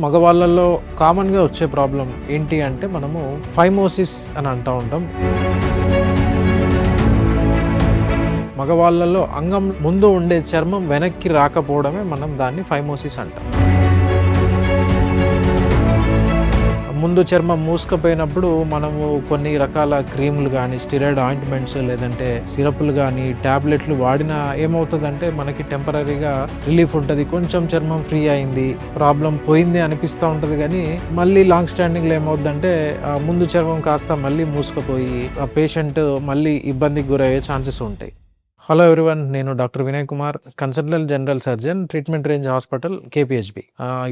మగవాళ్ళలో కామన్‌గా వచ్చే ప్రాబ్లమ్ ఏంటి అంటే మనము ఫైమోసిస్ అని అంటూ ఉంటాం. మగవాళ్ళలో అంగం ముందు ఉండే చర్మం వెనక్కి రాకపోవడమే మనం దాన్ని ఫైమోసిస్ అంటాం. ముందు చర్మం మూసుకుపోయినప్పుడు మనము కొన్ని రకాల క్రీములు కానీ, స్టెరాయిడ్ ఆయింట్మెంట్స్ లేదంటే సిరప్లు కానీ, టాబ్లెట్లు వాడినా ఏమవుతుందంటే మనకి టెంపరరీగా రిలీఫ్ ఉంటుంది. కొంచెం చర్మం ఫ్రీ అయింది, ప్రాబ్లం పోయింది అనిపిస్తూ ఉంటుంది. కానీ మళ్ళీ లాంగ్ స్టాండింగ్లో ఏమవుతుందంటే ముందు చర్మం కాస్త మళ్ళీ మూసుకుపోయి ఆ పేషెంట్ మళ్ళీ ఇబ్బందికి గురయ్యే ఛాన్సెస్ ఉంటాయి. హలో ఎవ్రీవన్, నేను doctor Vinay Kumar, consultant general surgeon, treatment range hospital, KPHB.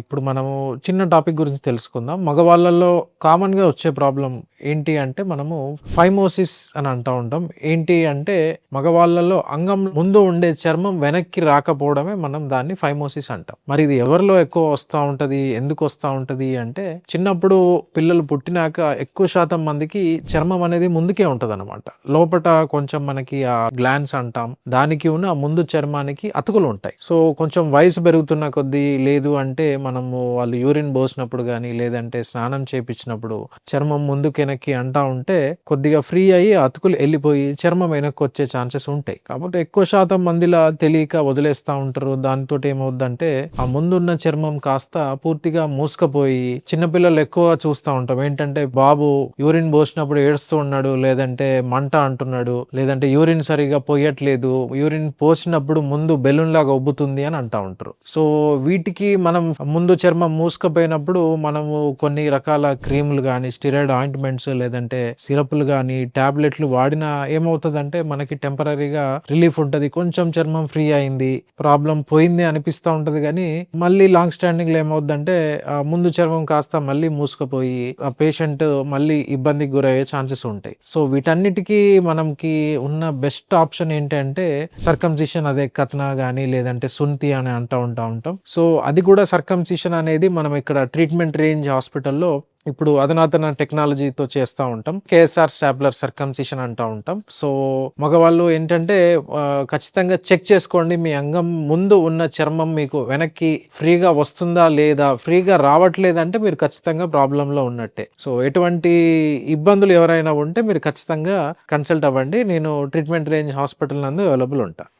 ఇప్పుడు మనము చిన్న టాపిక్ గురించి తెలుసుకుందాం. మగవాళ్ళలో కామన్గా వచ్చే ప్రాబ్లం ఏంటి అంటే మనము ఫైమోసిస్ అని అంటూ ఉంటాం. ఏంటి అంటే మగవాళ్ళలో అంగం ముందు ఉండే చర్మం వెనక్కి రాకపోవడమే మనం దాన్ని ఫైమోసిస్ అంటాం. మరి ఇది ఎవరిలో ఎక్కువ వస్తూ ఉంటుంది, ఎందుకు వస్తూ ఉంటుంది అంటే చిన్నప్పుడు పిల్లలు పుట్టినాక ఎక్కువ శాతం మందికి చర్మం అనేది ముందుకే ఉంటుంది అనమాట. లోపట కొంచెం మనకి ఆ గ్లాన్స్ అంటాం, దానికి ఉన్న ముందు చర్మానికి అతుకులు ఉంటాయి. సో కొంచెం వయసు పెరుగుతున్న కొద్దీ, లేదు అంటే మనము వాళ్ళు యూరిన్ పోసినప్పుడు కానీ లేదంటే స్నానం చేపించినప్పుడు చర్మం ముందుకు వెనక్కి అంటా ఉంటే కొద్దిగా ఫ్రీ అయ్యి అతుకులు వెళ్ళిపోయి చర్మం వెనక్కి వచ్చే ఛాన్సెస్ ఉంటాయి. కాకపోతే ఎక్కువ శాతం మందిలా తెలియక వదిలేస్తూ ఉంటారు. దాంతో ఏమవుద్దంటే ఆ ముందున్న చర్మం కాస్త పూర్తిగా మూసుకుపోయి, చిన్నపిల్లలు ఎక్కువ చూస్తూ ఉంటాం ఏంటంటే బాబు యూరిన్ పోసినప్పుడు ఏడుస్తూ ఉన్నాడు, లేదంటే మంట అంటున్నాడు, లేదంటే యూరిన్ సరిగా పోయట్లేదు, యూరిన్ పోసినప్పుడు ముందు బెలూన్ లాగా ఉబ్బుతుంది అని అంటా ఉంటారు. సో వీటికి మనం ముందు చర్మం మూసుకుపోయినప్పుడు మనము కొన్ని రకాల క్రీములు కానీ, స్టెరాయిడ్ ఆయింట్మెంట్స్ లేదంటే సిరప్లు కానీ, టాబ్లెట్లు వాడినా ఏమవుతుందంటే మనకి టెంపరరీగా రిలీఫ్ ఉంటుంది. కొంచెం చర్మం ఫ్రీ అయింది, ప్రాబ్లం పోయింది అనిపిస్తూ ఉంటుంది. కానీ మళ్ళీ లాంగ్ స్టాండింగ్లో ఏమవుతుందంటే ముందు చర్మం కాస్త మళ్ళీ మూసుకుపోయి ఆ పేషెంట్ మళ్ళీ ఇబ్బందికి గురయ్యే ఛాన్సెస్ ఉంటాయి. సో వీటన్నిటికీ మనకి ఉన్న బెస్ట్ ఆప్షన్ ఏంటంటే సర్కంసిషన్, అదే కత్నా కానీ లేదంటే సున్తి అని అంటూ ఉంటాం. సో అది కూడా సర్కంసిషన్ అనేది మనం ఇక్కడ ట్రీట్మెంట్ రేంజ్ హాస్పిటల్లో ఇప్పుడు అధునాతన టెక్నాలజీతో చేస్తూ ఉంటాం. కేఎస్ఆర్ స్టాప్లర్ సర్కంసిషన్ అంటూ ఉంటాం. సో మగవాళ్ళు ఏంటంటే ఖచ్చితంగా చెక్ చేసుకోండి, మీ అంగం ముందు ఉన్న చర్మం మీకు వెనక్కి ఫ్రీగా వస్తుందా లేదా. ఫ్రీగా రావట్లేదంటే మీరు ఖచ్చితంగా ప్రాబ్లంలో ఉన్నట్టే. సో ఎటువంటి ఇబ్బందులు ఎవరైనా ఉంటే మీరు ఖచ్చితంగా కన్సల్ట్ అవ్వండి. నేను ట్రీట్మెంట్ రేంజ్ హాస్పిటల్ నందు అవైలబుల్ ఉంటా.